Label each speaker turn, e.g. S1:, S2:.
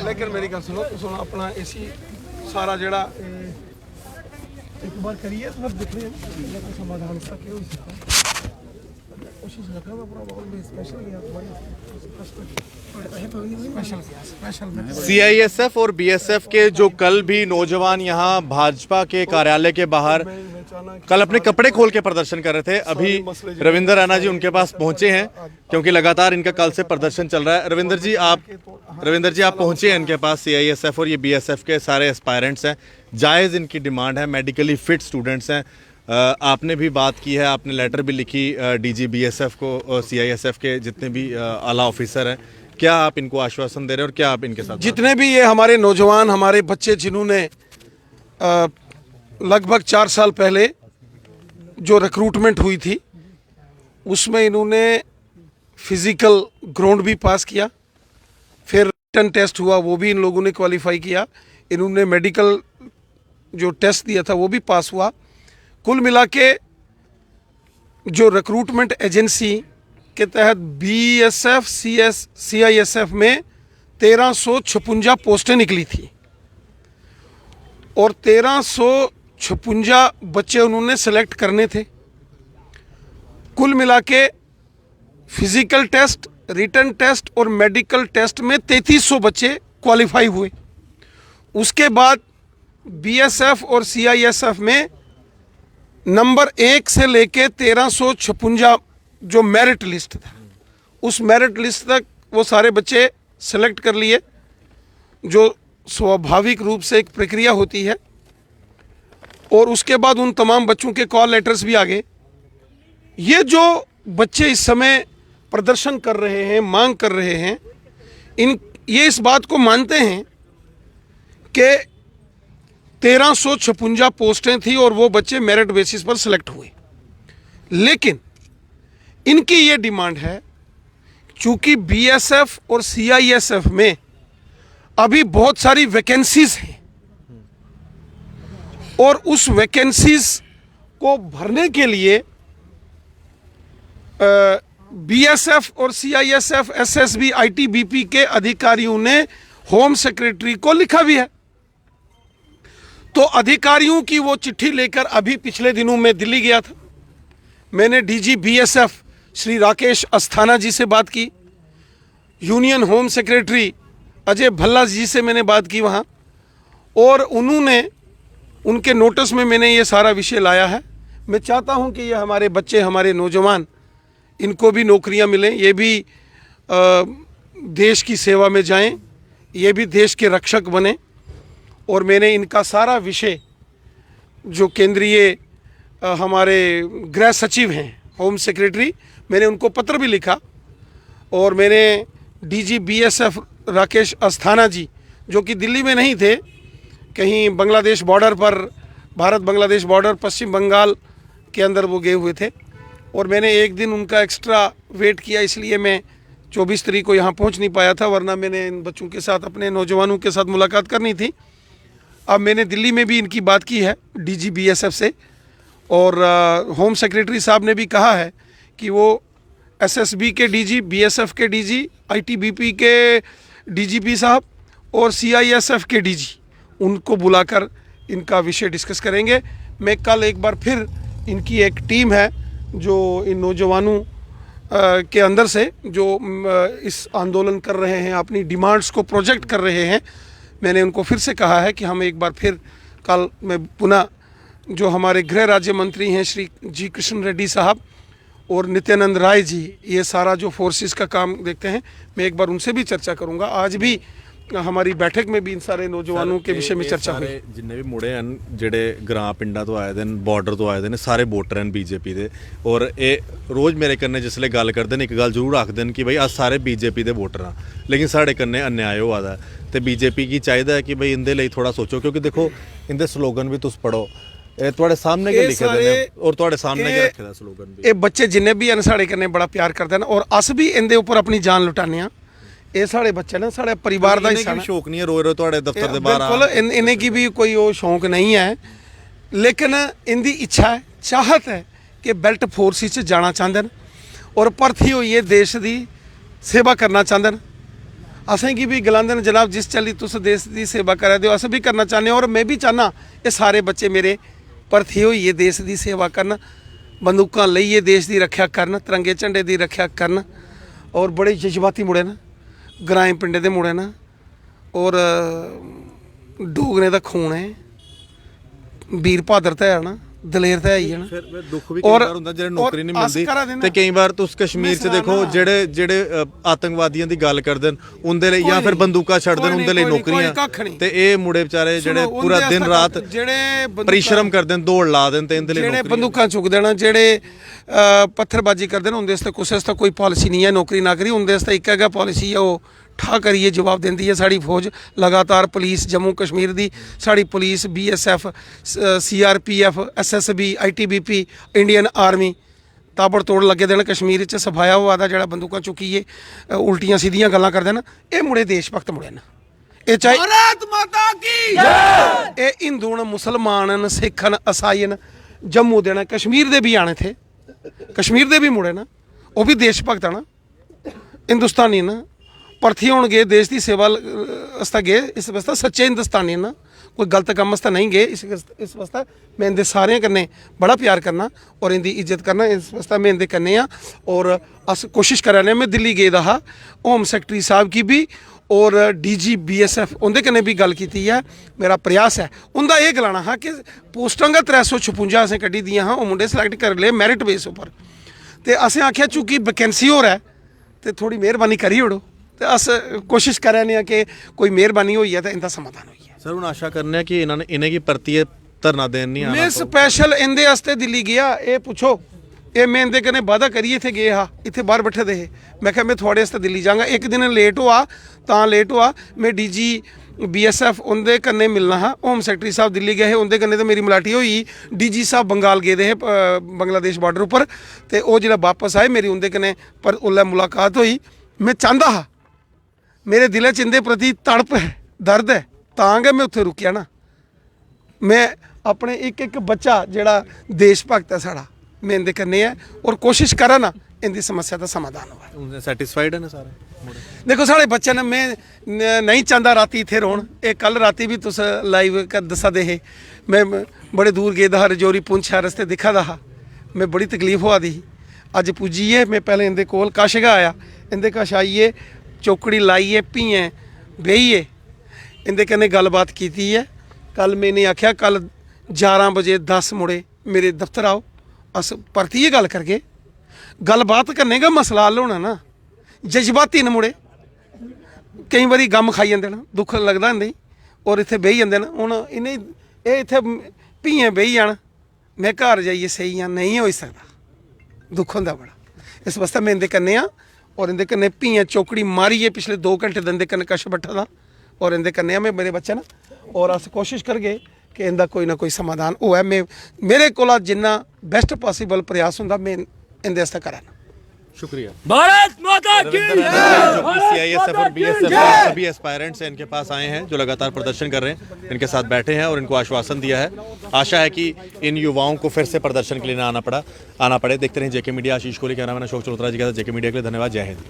S1: लेकिन मेरी गल सुनो, सुनो अपना एसी सारा जड़ा एक बार करिए तो सब दिख रहे हैं समाधान इसका क्या हो सकता है। कोशिश कर रहा हूं पूरा माहौल में स्पेशल गया
S2: सीआईएसएफ और बीएसएफ के जो कल भी नौजवान यहाँ भाजपा के कार्यालय के बाहर कल अपने कपड़े खोल के प्रदर्शन कर रहे थे, अभी रविंदर राणा जी उनके पास पहुंचे हैं क्योंकि लगातार इनका कल से प्रदर्शन चल रहा है। रविंदर जी आप पहुंचे हैं इनके पास, सीआईएसएफ और ये बीएसएफ के सारे एस्पायरेंट्स हैं, जायज़ इनकी डिमांड है, मेडिकली फिट स्टूडेंट्स हैं। आपने भी बात की है, आपने लेटर भी लिखी डीजी बीएसएफ को और सीआईएसएफ के जितने भी आला ऑफिसर हैं, क्या आप इनको आश्वासन दे रहे हैं और क्या आप इनके साथ
S1: जितने भी ये हमारे नौजवान हमारे बच्चे जिन्होंने लगभग 4 साल पहले जो रिक्रूटमेंट हुई थी उसमें इन्होंने फिजिकल ग्राउंड भी पास किया, फिर रिटन टेस्ट हुआ वो भी इन लोगों ने क्वालिफाई किया, इन्होंने मेडिकल जो टेस्ट दिया था वो भी पास हुआ। कुल मिला के जो रिक्रूटमेंट एजेंसी के तहत बीएसएफ सीआईएसएफ में 1356 पोस्टें निकली थी और 1356 बच्चे उन्होंने सेलेक्ट करने थे। कुल मिला के फिजिकल टेस्ट, रिटन टेस्ट और मेडिकल टेस्ट में 3300 बच्चे क्वालिफाई हुए। उसके बाद बीएसएफ और सीआईएसएफ में नंबर 1 से लेके 1356 जो मेरिट लिस्ट था उस मेरिट लिस्ट तक वो सारे बच्चे सेलेक्ट कर लिए, जो स्वाभाविक रूप से एक प्रक्रिया होती है। और उसके बाद उन तमाम बच्चों के कॉल लेटर्स भी आ गए। ये जो बच्चे इस समय प्रदर्शन कर रहे हैं, मांग कर रहे हैं, ये इस बात को मानते हैं कि 1356 पोस्टें थी और वो बच्चे मेरिट बेसिस पर सिलेक्ट हुए। लेकिन इनकी ये डिमांड है, चूंकि बीएसएफ और सीआईएसएफ में अभी बहुत सारी वैकेंसीज हैं और उस वैकेंसीज को भरने के लिए बीएसएफ और सीआईएसएफ, एसएसबी, आईटीबीपी के अधिकारियों ने होम सेक्रेटरी को लिखा भी है। तो अधिकारियों की वो चिट्ठी लेकर अभी पिछले दिनों में दिल्ली गया था। मैंने डीजी बीएसएफ श्री राकेश अस्थाना जी से बात की, union home secretary Ajay Bhalla ji से मैंने बात की वहाँ, और उन्होंने उनके नोटिस में मैंने ये सारा विषय लाया है। मैं चाहता हूँ कि ये हमारे बच्चे, हमारे नौजवान, इनको भी नौकरियाँ मिलें, ये भी देश की सेवा में जाएं, ये भी देश के रक्षक बने। और मैंने इनका सारा विषय जो केंद्रीय हमारे गृह सचिव हैं, होम सेक्रेटरी, मैंने उनको पत्र भी लिखा और मैंने डीजी बीएसएफ राकेश अस्थाना जी जो कि दिल्ली में नहीं थे, कहीं बांग्लादेश बॉर्डर पर, भारत बांग्लादेश बॉर्डर पश्चिम बंगाल के अंदर वो गए हुए थे, और मैंने एक दिन उनका एक्स्ट्रा वेट किया, इसलिए मैं 24 तारीख को यहाँ पहुँच नहीं पाया था, वरना मैंने इन बच्चों के साथ, अपने नौजवानों के साथ मुलाकात करनी थी। अब मैंने दिल्ली में भी इनकी बात की है डीजी बीएसएफ से, और होम सेक्रेटरी साहब ने भी कहा है कि वो एसएसबी के डीजी, बीएसएफ के डीजी, आईटीबीपी के डीजीपी साहब और सीआईएसएफ के डीजी, उनको बुलाकर इनका विषय डिस्कस करेंगे। मैं कल एक बार फिर, इनकी एक टीम है जो इन नौजवानों के अंदर से जो इस आंदोलन कर रहे हैं, अपनी डिमांड्स को प्रोजेक्ट कर रहे हैं, मैंने उनको फिर से कहा है कि हम एक बार फिर कल मैं पुनः जो हमारे गृह राज्य मंत्री हैं श्री जी कृष्ण रेड्डी साहब और नित्यानंद राय जी, ये सारा जो फोर्सेस का काम देखते हैं, मैं एक बार उनसे भी चर्चा करूंगा। आज भी हमारी बैठक में भी इन सारे नौजवानों के विषय में चर्चा हुई।
S2: जिन्ने भी मुड़े हैं ਜਿਹੜੇ ग्रां पिंडा तो आए हैं, बॉर्डर तो आए हैं, सारे वोटर हैं बीजेपी के, और ये रोज़ मेरे कन्ने जिसले गल करते हैं एक गल जरूर आखते हैं कि भाई अस सारे बीजेपी के वोटर हाँ, लेकिन साढ़े कन्ने अन्याय हुआ दा ते बीजेपी की चाहिए कि भाई इंदे लिए थोड़ा सोचो, क्योंकि देखो इंदे स्लोगन भी तुस पढ़ो, थोड़े सामने के लिखे देने और थोड़े सामने के रखे दा स्लोगन भी।
S1: ये बच्चे जिन्ने भी हैं साढ़े कन्ने बड़ा प्यार करते हैं और अस भी इंदे ऊपर अपनी जान लुटाने। ये साढ़े बच्चे ना साढ़े परिवार का हिस्सा है।
S2: शौक नहीं है रोज रोज थोड़े दफ्तर दे बाहर,
S1: बिल्कुल इन्हें की भी कोई वो शौक नहीं है, लेकिन इनकी इच्छा है, चाहत है कि बेल्ट फोर्स जाना चाहते हैं और भर्ती हुई है देश की सेवा करना चाहते हैं। असें की भी गलांदे जनाब जिस चाल्ली तुस देश की सेवा करा दे अस भी करना चाहते और मैं भी चाहना ये सारे बच्चे मेरे भर्थी होइए देश की सेवा करन, बंदूकां लइए देश की रक्षा करन, तिरंगे झंडे की रक्षा करन और बड़े जज्बाती मुड़े न, ग्राएं पिंडे दे मुड़े न और डोगरे दा खून है, वीर बहादर ते है ना, दलेर ते है ही है ना।
S2: ਫਿਰ ਦੁੱਖ ਵੀ ਕਈ ਵਾਰ ਹੁੰਦਾ ਜਿਹੜੇ ਨੌਕਰੀ ਨਹੀਂ ਮਿਲਦੀ ਤੇ ਕਈ ਵਾਰ ਤੁਸੀਂ ਕਸ਼ਮੀਰ 'ਚ ਦੇਖੋ ਜਿਹੜੇ ਆਤੰਕਵਾਦੀਆਂ ਦੀ ਗੱਲ ਕਰਦੇ ਨੇ ਉਹਦੇ ਲਈ ਜਾਂ ਫਿਰ ਬੰਦੂਕਾਂ ਛੱਡਦੇ ਨੇ ਉਹਦੇ ਲਈ ਨੌਕਰੀਆਂ ਤੇ ਇਹ ਮੁੰਡੇ ਵਿਚਾਰੇ ਜਿਹੜੇ ਪੂਰਾ ਦਿਨ ਰਾਤ ਜਿਹੜੇ ਪਰਿਸ਼ਰਮ ਕਰਦੇ ਨੇ ਦੌੜ ਲਾ ਦੇਣ ਤੇ ਇਹਦੇ ਲਈ
S1: ਜਿਹੜੇ ਬੰਦੂਕਾਂ ਚੁੱਕਦੇ ਨੇ ਜਿਹੜੇ ਪੱਥਰਬਾਜ਼ੀ ਕਰਦੇ ਨੇ ਉਹਦੇ ਵਾਸਤੇ ਕਿਸੇ ਵਾਸਤੇ ਕੋਈ ਪਾਲਿਸੀ ਨਹੀਂ ਹੈ ਨੌਕਰੀ ਨਾ ਕਰੀ ਉਹਦੇ ਵਾਸਤੇ ਇੱਕ ਹੈਗਾ ਪਾਲਿਸੀ ਹੈ ਉਹ ਠਾ ਕਰੀਏ ਜਵਾਬ ਦਿੰਦੀ ਹੈ ਸਾਡੀ ਫੌਜ ਲਗਾਤਾਰ ਪੁਲਿਸ ਜੰਮੂ ਕਸ਼ਮੀਰ ਦੀ ਸਾਡੀ police BSF CRPF SSB ITBP Indian army ਤਾਬੜ ਤੋੜ ਲੱਗੇ ਦੇਣ ਕਸ਼ਮੀਰ 'ਚ ਸਫਾਇਆ ਹੋਇਆ ਦਾ ਜਿਹੜਾ ਬੰਦੂਕਾਂ ਚੁੱਕੀਏ ਉਲਟੀਆਂ ਸਿੱਧੀਆਂ ਗੱਲਾਂ ਕਰਦੇ ਨੇ ਇਹ ਮੁੰਡੇ ਦੇਸ਼ ਭਗਤ ਮੁੰਡੇ ਨੇ ਇਹ ਚਾਹੇ ਭਾਰਤ ਮਾਤਾ ਕੀ ਜੈ ਇਹ ਹਿੰਦੂ ਨੇ ਮੁਸਲਮਾਨ ਨੇ ਸਿੱਖ ਨੇ ਈਸਾਈ ਨੇ ਜੰਮੂ ਦੇ ਨੇ ਕਸ਼ਮੀਰ ਦੇ ਵੀ ਆਣੇ ਥੇ ਕਸ਼ਮੀਰ ਦੇ ਵੀ ਮੁੰਡੇ ਨੇ ਉਹ ਵੀ ਦੇਸ਼ ਭਗਤ ਨਾ ਹਿੰਦੁਸਤਾਨੀ ਨਾ ਭਰਤੀ ਹੋਣਗੇ ਦੇਸ਼ ਦੀ ਸੇਵਾ ਵਾਸਤੇ ਗਏ ਇਸ ਵਾਸਤੇ ਸੱਚੇ ਹਿੰਦੁਸਤਾਨੀ ਨਾ कोई गलत कम वास्ते नहीं गए इस वास्ते मैं इनके सारे कन्नै बड़ा प्यार करना और इनकी इज्जत करना इस वास्ते मैं इनके कन्नै और अस कोशिश करा रहे मैं दिल्ली गेदा हा होम सैकटरी साहब की भी और DG BSF उनके कन्नै भी गल की है मेरा प्रयास है उनका ये गलाना हा कि पोस्टां 356 असें कड्ढी दियां हाँ वो मुंडे सिलेक्ट कर ले मैरिट बेस उपर तो असें आख्या चूंकि वैकेंसी हो रहा है तो थोड़ी मेहरबानी करी ओड़ो तो अस कोशिश कर रहे हैं कि कोई मेहरबानी हुई है तो इनका समाधान हुई है
S2: सर ਹੁਣ ਆਸ਼ਾ ਕਰਨੇ ਆ ਕਿ ਇਹਨਾਂ ਦੀ ਭਰਤੀ ਧਰਨਾ ਦੇਣ ਨਹੀਂ ਆਣਾ
S1: मैं स्पेशल इंदे वास्ते दिल्ली गया ये पूछो ये मैं इंदे कन्नै वादा करिए थे गए हा इत्थे बाहर बैठे दे मैं क्या मैं थोड़े वास्ते दिल्ली जाऊँगा एक दिन लेट हुआ तां लेट हुआ मैं DG BSF उनके कन्नै मिलना हा होम सैकटरी साहब दिल्ली गए उनके कन्नै तो मेरी मलाटी हुई DG साहब बंगाल गए दे बांग्लादेश बॉर्डर उपर तो वो जो वापस आए मेरी उनके कन्नै पर उल्लै मुलाकात हुई मैं चाहता हा मेरे दिल च इंदे प्रति तड़प है दर्द है ਤਾਂ ਕਿ ਮੈਂ ਉੱਥੇ ਰੁਕਿਆ ਨਾ ਮੈਂ ਆਪਣੇ ਇੱਕ ਇੱਕ ਬੱਚਾ ਜਿਹੜਾ ਦੇਸ਼ ਭਗਤ ਹੈ ਸਾਡਾ ਮੈਂ ਇਹਦੇ ਕਰਨੇ ਆ ਔਰ ਕੋਸ਼ਿਸ਼ ਕਰਾਂ ਨਾ ਇਹਦੀ ਸਮੱਸਿਆ ਦਾ ਸਮਾਧਾਨ ਹੋਵੇ
S2: ਉਹਨੇ ਸੈਟੀਸਫਾਈਡ ਨੇ ਸਾਰੇ
S1: ਦੇਖੋ ਸਾਡੇ ਬੱਚੇ ਨੇ ਮੈਂ ਨਹੀਂ ਚਾਹੁੰਦਾ ਰਾਤੀ ਇੱਥੇ ਰੋਣ ਇਹ ਕੱਲ ਰਾਤੀ ਵੀ ਤੁਸੀਂ ਲਾਈਵ ਕਰ ਦੱਸਾ ਦੇ ਮੈਂ ਬੜੇ ਦੂਰ ਗਏ ਦਾ ਰਜੌਰੀ ਪੁੰਛ ਰਸਤੇ ਦਿਖਾ ਦਾ ਮੈਂ ਬੜੀ ਤਕਲੀਫ ਹੋਆ ਦੀ ਅੱਜ ਪੁੱਜੀਏ ਮੈਂ ਪਹਿਲੇ ਇਹਦੇ ਕੋਲ ਕਾਸ਼ਗਾ ਆਇਆ ਇਹਦੇ ਕਾਸ਼ ਆਈਏ ਚੌਕੜੀ ਲਾਈਏ ਪੀਏ ਬਈਏ इनके कन्नै गलबात की है कल मैंने आख्या कल 11 बजे 10 मुड़े मेरे दफ्तर आओ अस परतिए गल करगे गलबात करने का मसला हल होना ना जज्बाती न मुड़े कई बारी गम खाई जाते ना दुख लगता नहीं और इत्थे बेही जाते ना हुण इन्हें ये इत्थे पीए बेही जान मैं घर जाइए सही हाँ नहीं हो सकता दुख होंदा बड़ा इस वास्ते मैं इनके कन्नै और इनके कन्नै पीए चौकड़ी मारिए पिछले 2 घंटे दंदे कन्नै कश बैठा था और इनके कन्ने में मेरे बच्चे ना और अस कोशिश करगे कि इनका कोई ना कोई समाधान हो है मैं मेरे को जिन्ना बेस्ट पॉसिबल प्रयास होंदा मैं इनके वास्ते करा
S2: शुक्रिया
S3: भारत माता की
S2: CISF और BSF सभी एस्पायरेंट्स इनके पास आए हैं जो लगातार प्रदर्शन कर रहे हैं इनके साथ बैठे हैं और इनको आश्वासन दिया है आशा है कि इन युवाओं को फिर से प्रदर्शन के लिए आना पड़े देखते रहें JK media Ashish Kohli cameraman Ashok Chaudhary जी के साथ JK मीडिया के लिए धन्यवाद जय हिंद।